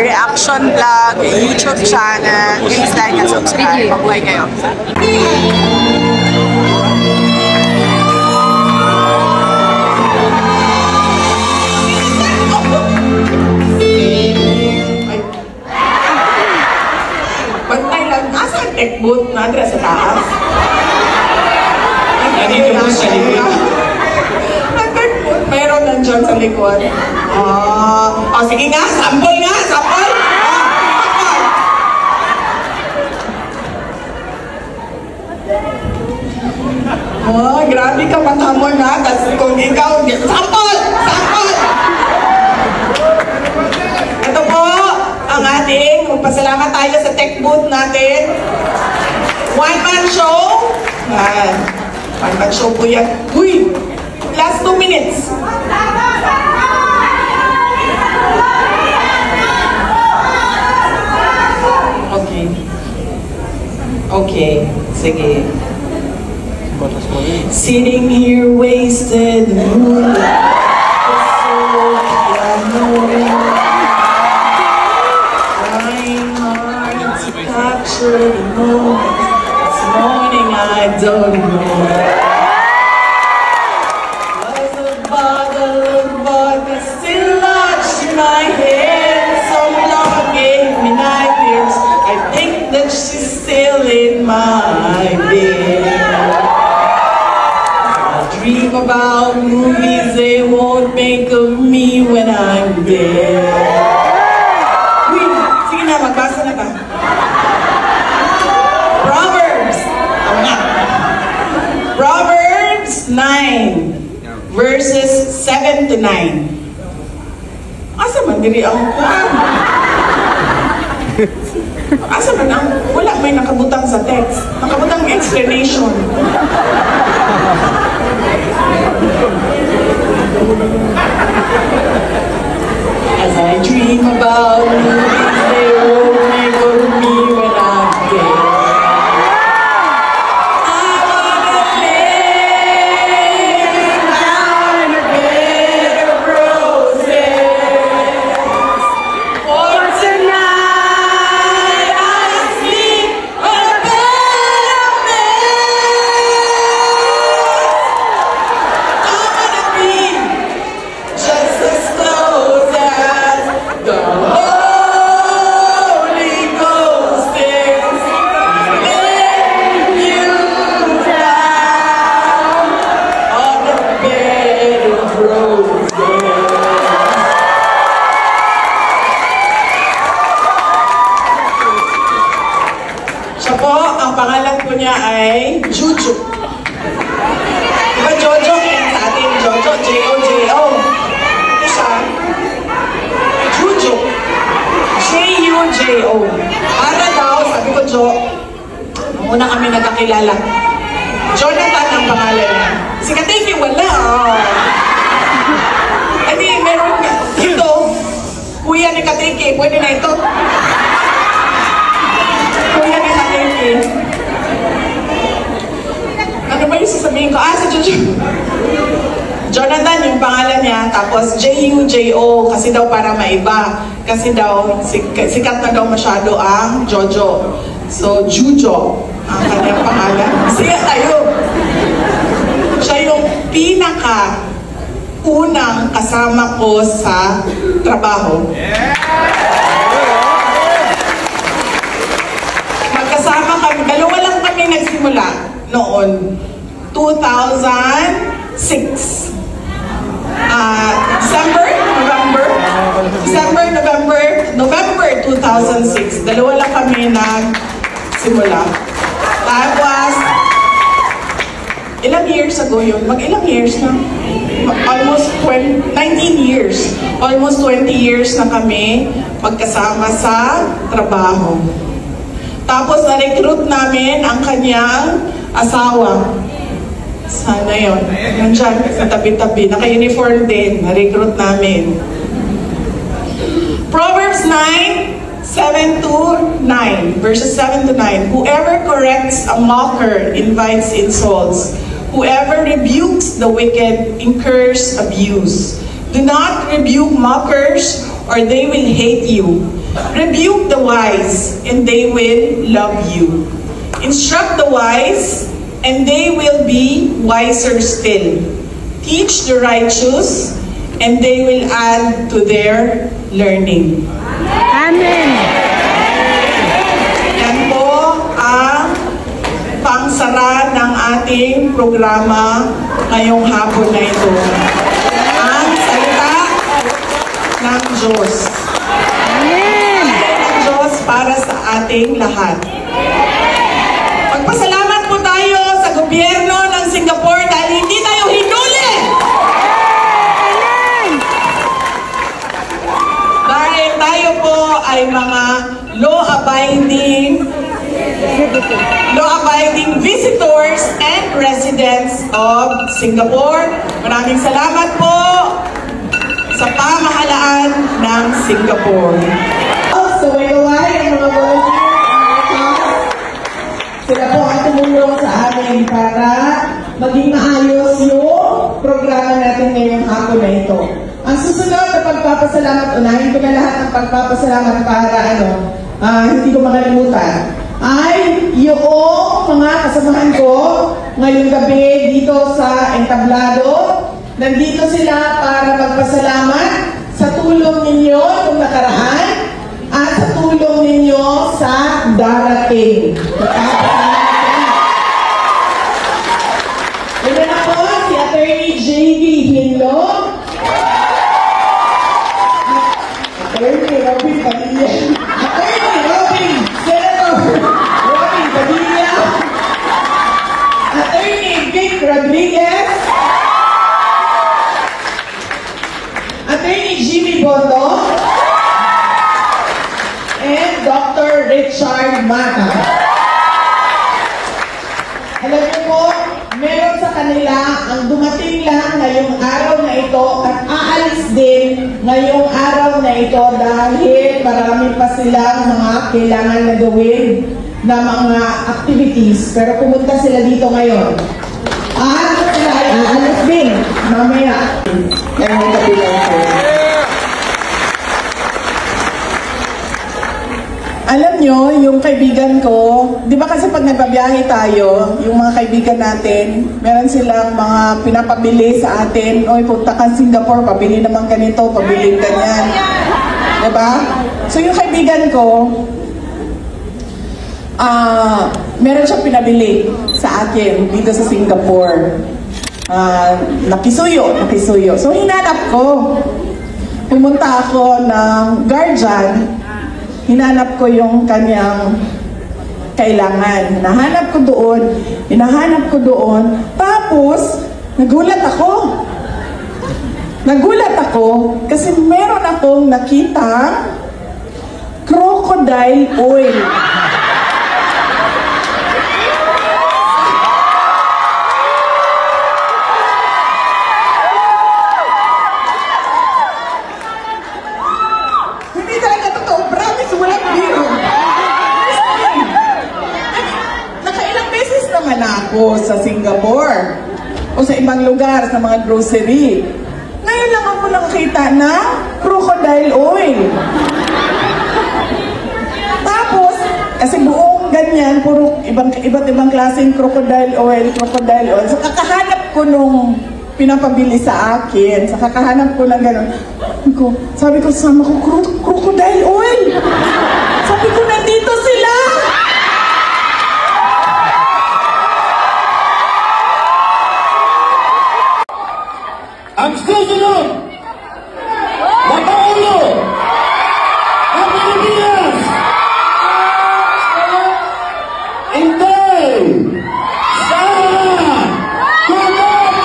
reaction vlog, YouTube channel. Please like and subscribe. Mabuhay kayo. Bantay lang, nasa ang tech booth na sa taas? Nandito po sa likod. Ang tech booth, meron nandiyan sa likod. Sige nga, sample nga, sample! Grabe ka matamon ha, kasi kung ikaw, sample! Sample! Ito po, ang ating, magpasalamat tayo sa tech booth natin. One-man show. One-man show po yan. Uy! Last 2 minutes. Okay. Okay. Sige. Sitting here wasted. Capture the moment. This morning I don't know. Was a bottle of vodka still lodged in my head. Some love gave me nightmares. I think that she's still in my bed. I dream about movies they won't make of me when I'm dead. Sige na, magbasa na ka. Proverbs 9 verses 7 to 9. Asa man diri ang kuan? Asa man ang wala may nakabutang sa text. Nakabutang explanation. As I dream about movies they won't make of me when I'm dead. Ang pangalan ko niya ay Juju. Diba Jojo? Sa atin, Jojo, J-O-J-O. Ito siya. Juju. J-U-J-O. Para daw, sabi ko, Jo, nung una kami nagkakilala, Jonathan ang pangalan niya. Si Katiki, wala. Hindi, meron ito. Kuya ni Katiki, pwede na ito. Kuya ni Katiki. Ano ba yung sasabihin ko? Si Jojo. Jonathan yung pangalan niya, tapos J-U-J-O, kasi daw para maiba. Kasi daw, sikat na daw masyado ang Jojo. So, Jujo ang kanyang pangalan. Siya tayo. Siya yung pinaka-unang kasama ko sa trabaho. Magkasama kami, dalawa lang kami nagsimula noon. 2006. November 2006. Dalawa lang kami nagsimula. Tapos, ilang years ago yun? Mag-ilang years na? Almost 19 years. Almost 20 years na kami magkasama sa trabaho. Tapos, na-recruit namin ang kanyang asawa. Sana yun. Nandiyan, sa tabi-tabi. Naka-uniform din. Na-recruit namin. Proverbs 9:7-9. Verses 7-9. Whoever corrects a mocker invites insults. Whoever rebukes the wicked incurs abuse. Do not rebuke mockers, or they will hate you. Rebuke the wise, and they will love you. Instruct the wise, and they will be wiser still. Teach the righteous, and they will add to their learning. Amen. Yan po ang pangsara ng ating programa ngayong hapon na ito. Ang salita ng Diyos. Amen. Ng Diyos para sa ating lahat. Magpasalamat po tayo sa gobyerno ng Singapore dahil hindi tayo hinuli. Dahil tayo po ay mga law-abiding visitors and residents of Singapore. Maraming salamat po sa pamahalaan ng Singapore. So, ay ang mga volunteers, sila po ang tumulong sa amin para maging maayos yung programa natin ngayong hapon na ito. Ang susunod na pagpapasalamat, unahin ko na lahat ng pagpapasalamat para hindi ko makalimutan, ay yung mga kasamahan ko ngayong gabi dito sa Entablado. Nandito sila para magpasalamat sa tulong ninyo kung nakaraan at sa tulong ninyo sa darating. Ito na po si Attorney J.V. Hinlo, Attorney Robin Padilla, Senator Robin Padilla, Attorney Vic Rodriguez, Attorney Jimmy Bondo, and Dr. Richard Mata. Alam niyo po, meron sa kanila ang dumating lang ngayong araw na ito at aalis din ngayong araw na ito dahil marami pa silang mga kailangan na gawin na mga activities. Pero pumunta sila dito ngayon. At sila ay aalis din mamaya. Kaya may kabilang po. Alam nyo, yung kaibigan ko, di ba kasi pag nagbabiyahe tayo, yung mga kaibigan natin, meron silang mga pinapabili sa atin, oy, punta ka Singapore, pabili naman ganito, pabili ganyan. Di ba? So yung kaibigan ko, meron siyang pinabili sa akin dito sa Singapore. Nakisuyo. So hinanap ko. Pumunta ako ng guardian. Hinanap ko yung kanyang kailangan. Hinahanap ko doon. Tapos, nagulat ako kasi meron akong nakita crocodile oil. Ako sa Singapore o sa ibang lugar, sa mga grocery. Ngayon lang ako nakakita na crocodile oil. Tapos, kasi buong ganyan, puro iba't ibang klaseng crocodile oil. So, kakahanap ko nung pinapabili sa akin. Sa kakahanap ko ng gano'n. Sabi ko, sama ko, crocodile oil. Sabi ko, nandito sila. Ang susunod na Pangulo ng Pilipinas, Inday Sara Cordero!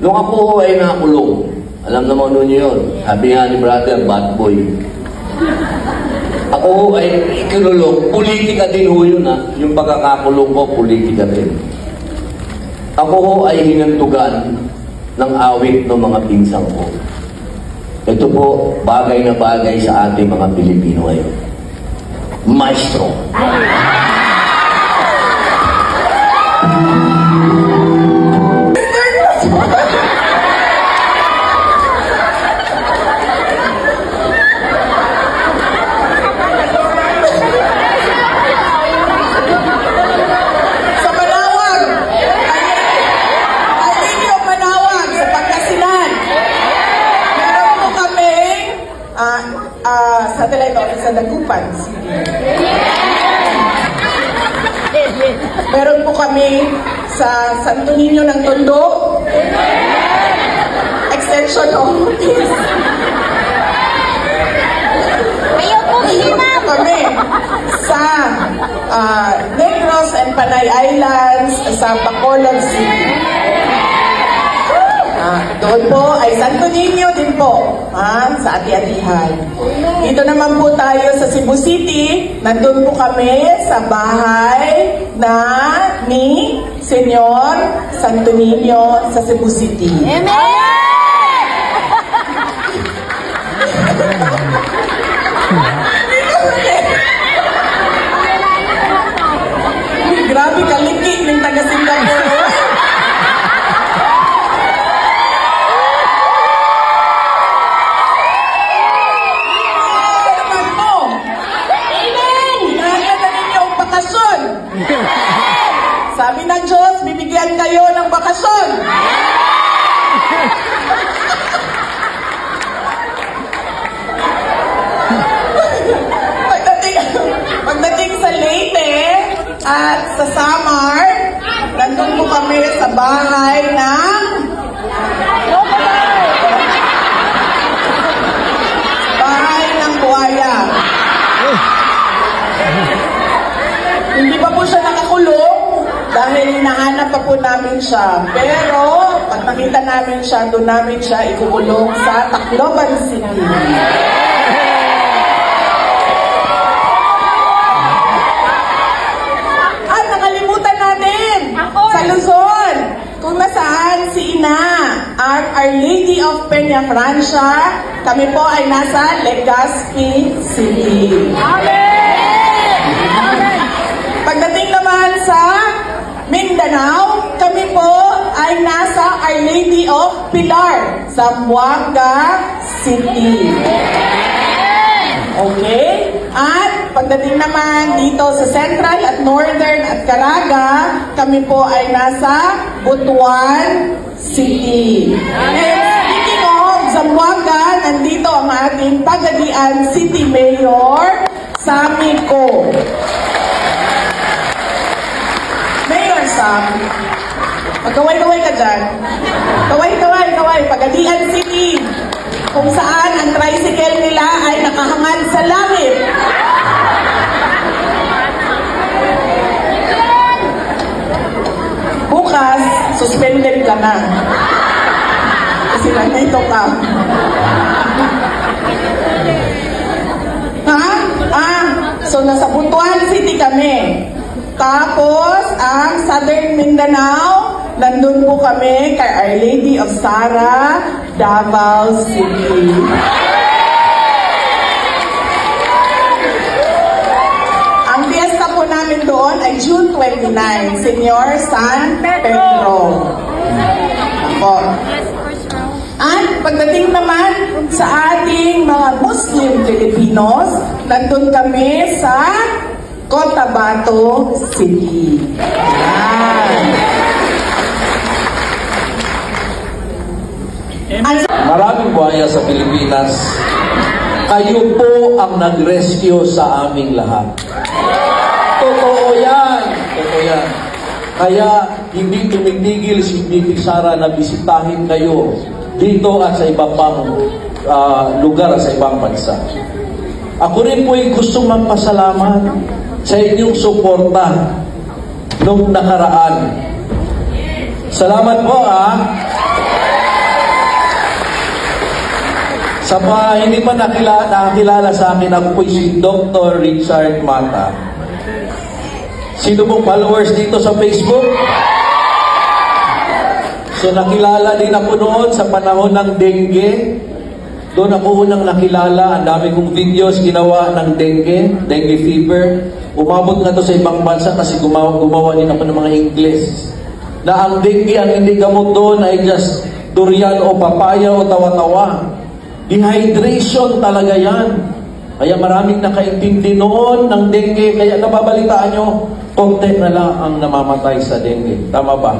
Nung ako ho ay nakulong, alam naman nun yun, sabi nga ni brother, bad boy. Ako ho ay ikinulong, politika din ho yun ha. Yung pagkakakulong ko, politika din. Ako ho ay hinantugan ng awit ng mga pinsang ko. Ito po, bagay na bagay sa ating mga Pilipino ngayon. Maestro. Satellite office sa Dagupan. Meron po kami sa Santo Niño ng Tondo. Extension office. Kami sa Negros and Panay Islands sa Bacolod City. Doon po ay Santo Niño din po, sa Ati-Atihan. Dito naman po tayo sa Cebu City. Nandun po kami sa bahay na ni Senyor Santo Niño sa Cebu City. Amen! Grabe kaliki ng taga Singapore. Sabi ng Diyos, bibigyan kayo ng bakasyon. Pagdating sa Leyte at sa Samar, nandun po kami sa bahay ng buhaya. Hindi pa po siya nakakulong dahil hinahanap pa po namin siya. Pero pag nakita namin siya, doon namin siya ikukulong sa Tacloban City. At nakalimutan natin sa Luzon kung nasaan si Ina, Our Lady of Peña Francia. Kami po ay nasa Legazpi City. Pagdating naman sa Mindanao, kami po ay nasa Our Lady of Pilar, Zamboanga City. Okay? At pagdating naman dito sa Central at Northern at Caraga, kami po ay nasa Butuan City. And speaking of Zamboanga, nandito ang ating Pagadian City Mayor, Sammy Ko. Mayor Sam, magkaway-kaway ka dyan. Kaway, Pagadian City, kung saan ang tricycle nila ay nakahangad sa langit. Bukas, suspended ka na. Kasi nandito ka. So nasa Butuan City kami. Tapos, ang Southern Mindanao, nandun po kami kay Our Lady of Sara, Davao City. Ang fiesta po namin doon ay June 29, Senyor San Pedro. Ako. At pagdating naman sa ating mga Muslim Filipinos, nandun kami sa Cotabato City. Maraming buhaya sa Pilipinas. Kayo po ang nag-rescue sa aming lahat. Totoo yan. Kaya hindi tumigil si Bibi Sara na bisitahin kayo dito at sa iba pang lugar sa ibang bansa. Ako rin po ay gustong magpasalamat sa inyong suporta nung nakaraan. Salamat po Hindi pa nakilala sa akin, ako po si Dr. Richard Mata. Sino pong followers dito sa Facebook? So nakilala din ako noon sa panahon ng dengue. Doon ako unang nakilala. Ang dami kong videos ginawa ng dengue fever. Umabot nga to sa ibang bansa kasi gumawa din ako ng mga English. Na ang dengue, ang hindi gamot doon ay just durian o papaya o tawa-tawa. Dehydration talaga yan. Kaya maraming nakaintindi noon ng dengue. Kaya nababalitaan nyo, konti na lang ang namamatay sa dengue. Tama ba?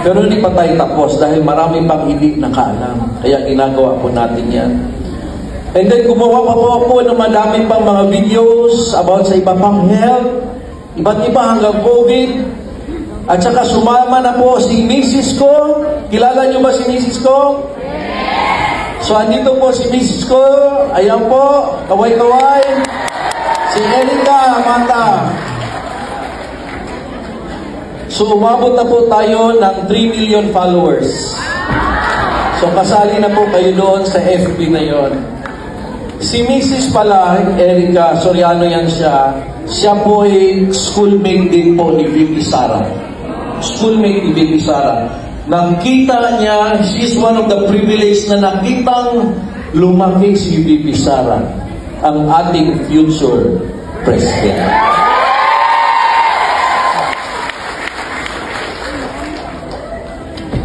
Pero hindi pa tayo tapos dahil marami pang hindi nakaalam. Kaya ginagawa po natin yan. And then gumawa pa po ako ng madami pang mga videos about sa iba pang health, iba't iba hanggang COVID. At saka sumama na po si Mrs. ko. Kilala niyo ba si Mrs. ko? So, andito po si Mrs. ko. Ayan po, kaway-kaway. Si Erika Mata. So, umabot na po tayo ng 3 million followers. So, kasali na po kayo doon sa FB na yon. Si Mrs. pala, Erika, Soriano yan siya. Siya po ay schoolmate din po ni VP Sara. Schoolmate ni VP Sara. Nakita niya, she's one of the privileged na nakitang lumaki si VP Sara, ang ating future president.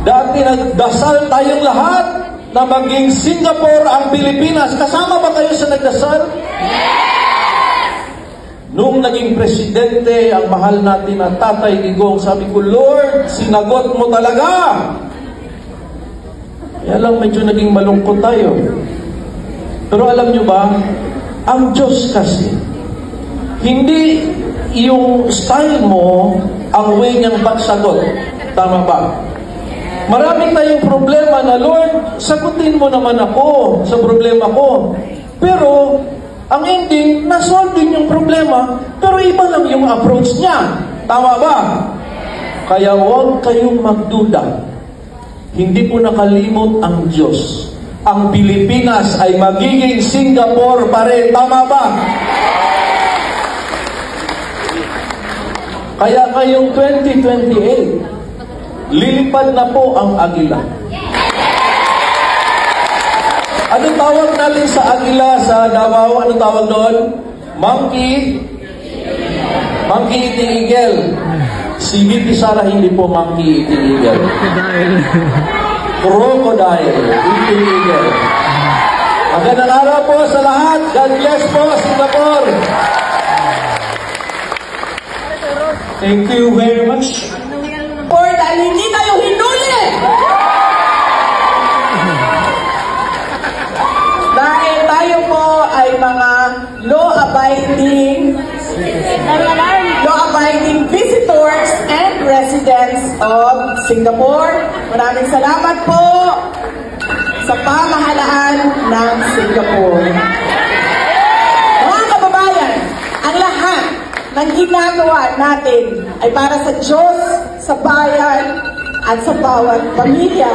Dati nagdasal tayong lahat na maging Singapore ang Pilipinas. Kasama ba kayo sa nagdasal? Noong naging presidente, ang mahal natin na Tatay Digong, sabi ko, Lord, sinagot mo talaga. Kaya lang medyo naging malungkot tayo. Pero alam nyo ba, ang Diyos kasi, hindi yung style mo ang way niyang pagsagot. Tama ba? Maraming tayong problema na, Lord, sagutin mo naman ako sa problema ko. Pero, ang ending, nasolve din yung problema, pero iba lang yung approach niya. Tama ba? Kaya huwag kayong magduda. Hindi po nakalimot ang Diyos. Ang Pilipinas ay magiging Singapore pa rin. Tama ba? Kaya ngayong 2028, lilipad na po ang agila. Anong tawag natin sa agila sa Davao? Anong tawag doon? Monkey eating eagle. Si VP Sara hindi po monkey eating eagle. Crocodile eating eagle. Magandang araw po sa lahat. God bless po, Singapore. Thank you very much. Dahil hindi tayo hinuli! Dahil tayo po ay mga law-abiding visitors and residents of Singapore. Maraming salamat po sa pamahalaan ng Singapore. Mga kababayan, ang lahat ng ginagawa natin ay para sa Diyos, sa bayan, at sa bawat pamilya.